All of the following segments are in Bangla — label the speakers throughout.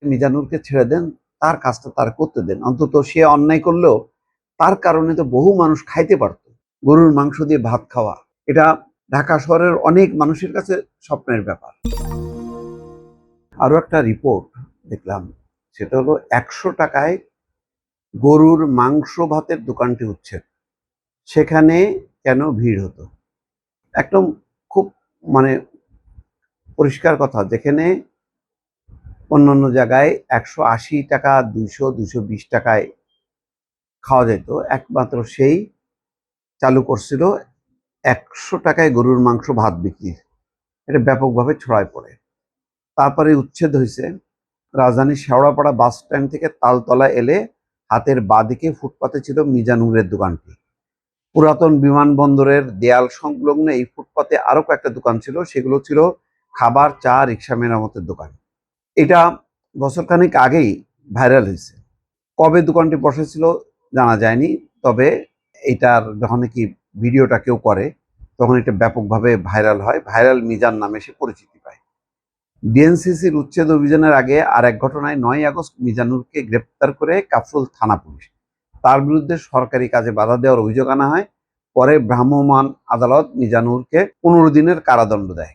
Speaker 1: মিজানুরকে ছেড়ে দেন, তার কাজটা তার করতে দেন। অন্তত সে অন্যায় করলেও তার কারণে তো বহু মানুষ খাইতে পারত। গরুর মাংস দিয়ে ভাত খাওয়া, এটা ঢাকা শহরের অনেক মানুষের কাছে স্বপ্নের ব্যাপার। আরো একটা রিপোর্ট দেখলাম, সেটা হলো 100 টাকায় গরুর মাংস ভাতের দোকানটি উচ্ছেদ। সেখানে কেন ভিড় হতো? একদম খুব মানে পরিষ্কার কথা, যেখানে অন্যান্য জায়গায় 180 টাকা, 200-220 টাকায় খাওয়া যেত, একমাত্র সেই চালু করছিল 100 টাকায় গরুর মাংস ভাত বিক্রি। এটা ব্যাপকভাবে ছড়ায় পড়ে। তারপরে উচ্ছেদ হয়েছে। রাজধানীর শেওড়াপাড়া বাস স্ট্যান্ড থেকে তালতলা এলে হাতের বাঁদিকে ফুটপাতে ছিল মিজানুরের দোকানটি। পুরাতন বিমানবন্দরের দেয়াল সংলগ্ন এই ফুটপাতে আরো কয়েকটা দোকান ছিল, সেগুলো ছিল খাবার, চা, রিক্সা মেরামতের দোকান। এটা বছরখানেক আগেই ভাইরাল হয়েছে। কবে দোকানটি বসেছিল জানা যায়নি, তবে এটার যখন কি ভিডিওটা কেউ করে তখন এটা ব্যাপকভাবে ভাইরাল হয়। ভাইরাল মিজান নামে সে পরিচিতি পায়। ডিএনসিসির উচ্ছেদ অভিযানের আগে আর এক ঘটনায় 9ই আগস্ট মিজানুরকে গ্রেপ্তার করে কাফরুল থানা পুলিশ। তার বিরুদ্ধে সরকারি কাজে বাধা দেওয়ার অভিযোগ আনা হয়। পরে ভ্রাম্যমাণ আদালত মিজানুরকে 15 দিনের কারাদণ্ড দেয়।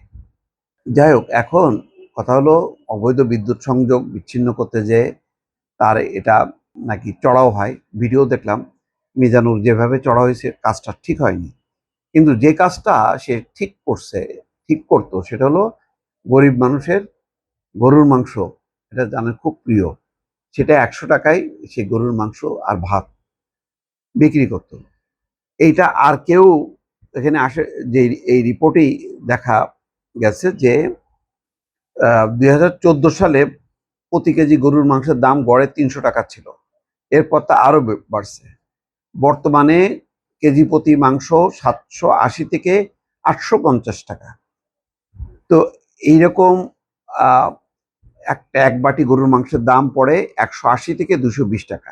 Speaker 1: যাই হোক, এখন কথা হলো অবৈধ বিদ্যুৎ সংযোগ বিচ্ছিন্ন করতে যে তার এটা নাকি চড়াও হয়। ভিডিও দেখলাম, মিজানুর যেভাবে চড়া হয়েছে কাজটা ঠিক হয়নি। কিন্তু যে কাজটা সে ঠিক করতো সেটা হলো গরিব মানুষের গরুর মাংস, এটা জানার খুব প্রিয়। সেটা 100 টাকায় সে গরুর মাংস আর ভাত বিক্রি করত। এইটা আর কেউ এখানে আসে যে এই রিপোর্টেই দেখা গেছে যে 2014 সালে প্রতি কেজি গরুর মাংসের দাম গড়ে 300 টাকা ছিল। এরপর তা আরো বাড়ছে। বর্তমানে কেজি প্রতি মাংস 780 থেকে 850 টাকা। তো এইরকম এক বাটি গরুর মাংসের দাম পড়ে 180 থেকে 220 টাকা।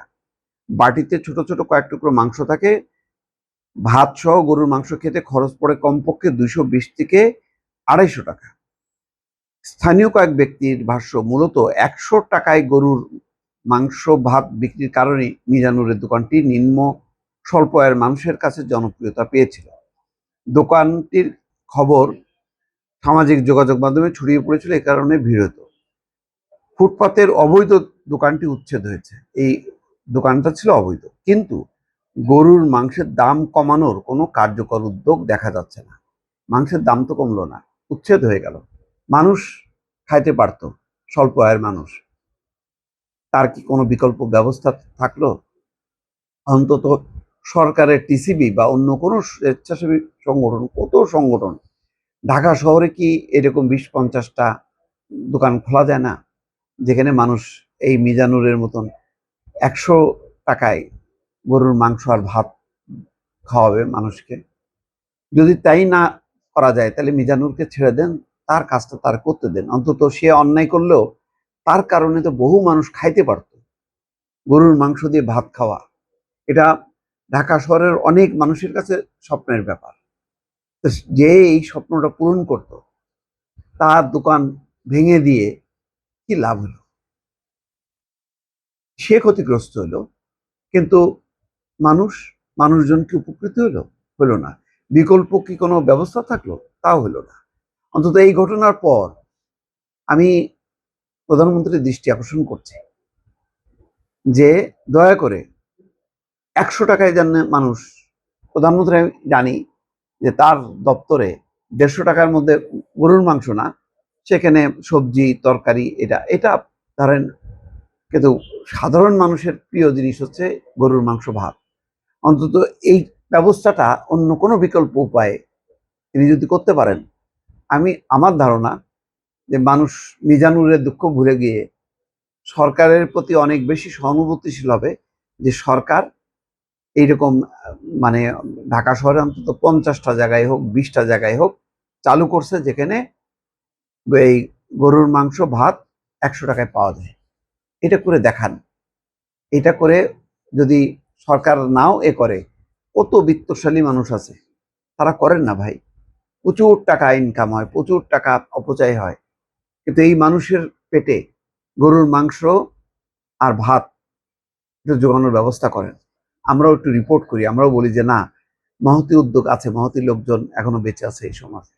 Speaker 1: বাটিতে ছোট ছোট কয়েক টুকরো মাংস থাকে। ভাত সহ গরুর মাংস খেতে খরচ পড়ে কমপক্ষে 220 থেকে 250 টাকা। স্থানীয় কয়েক ব্যক্তির ভাষ্য, মূলত 100 টাকায় গরুর মাংস ভাত বিক্রির কারণে মিজানুরের দোকানটি নিম্ন স্বল্প আয়ের মানুষের কাছে জনপ্রিয়তা পেয়েছিল। দোকানটির খবর সামাজিক যোগাযোগ মাধ্যমে ছড়িয়ে পড়েছিল, এই কারণে ভিড় হতো। ফুটপাতের অবৈধ দোকানটি উচ্ছেদ হয়েছে। এই দোকানটা ছিল অবৈধ, কিন্তু গরুর মাংসের দাম কমানোর কোনো কার্যকর উদ্যোগ দেখা যাচ্ছে না। মাংসের দাম তো কমলো না, উচ্ছেদ হয়ে গেল। মানুষ খাইতে পারত, স্বল্প আয়ের মানুষ। তার কি কোনো বিকল্প ব্যবস্থা থাকলো? অন্তত সরকারের টিসিবি বা অন্য কোনো স্বেচ্ছাসেবী সংগঠন, কত সংগঠন, ঢাকা শহরে কি এরকম 20-50টা দোকান খোলা যায় না, যেখানে মানুষ এই মিজানুরের মতন 100 টাকায় গরুর মাংস আর ভাত খাওয়াবে মানুষকে? যদি তাই না করা যায় তাহলে মিজানুরকে ছেড়ে দেন, তার কাজটা তার করতে দেন। অন্তত সে অন্যায় করলেও তার কারণে তো বহু মানুষ খাইতে পারত। গরুর মাংস দিয়ে ভাত খাওয়া, এটা ঢাকা শহরের অনেক মানুষের কাছে স্বপ্নের ব্যাপার। যে এই স্বপ্নটা পূরণ করত, তার দোকান ভেঙে দিয়ে কি লাভ হলো? সে ক্ষতিগ্রস্ত হলো, কিন্তু মানুষ মানুষজন কি উপকৃত হলো না। বিকল্প কি কোনো ব্যবস্থা থাকলো? তাও হলো না। অন্তত এই ঘটনার পর আমি প্রধানমন্ত্রীর দৃষ্টি আকর্ষণ করছি যে দয়া করে 100 টাকায় যেন মানুষ, প্রধানমন্ত্রী আমি জানি যে তার দপ্তরে 150 টাকার মধ্যে গরুর মাংস না, সেখানে সবজি তরকারি এটা এটা ধরেন, কিন্তু সাধারণ মানুষের প্রিয় জিনিস হচ্ছে গরুর মাংস ভাত। অন্তত এই ব্যবস্থাটা অন্য কোনো বিকল্প উপায়ে তিনি যদি করতে পারেন, আমার ধারণা যে মানুষ মিজানুরের দুঃখ ভুলে গিয়ে সরকারের প্রতি অনেক বেশি সহানুভূতিশীল হবে। যে সরকার এইরকম মানে ঢাকা শহরে অন্তত 50টা জায়গায় হোক, 20টা জায়গায় হোক চালু করছে, যেখানে এই গরুর মাংস ভাত 100 টাকায় পাওয়া যায়। এটা করে দেখান। এটা করে যদি সরকার নাও করে, কত বিত্তশালী মানুষ আছে তারা করেন না ভাই। প্রচুর টাকা ইনকাম হয়, প্রচুর টাকা অপচয় হয়, কিন্তু এই মানুষের পেটে গরুর মাংস আর ভাত একটু জোগানোর ব্যবস্থা করেন। আমরাও একটু রিপোর্ট করি, আমরাও বলি যে না, মহতী উদ্যোগ আছে, মহতী লোকজন এখনো বেঁচে আছে এই সমাজে।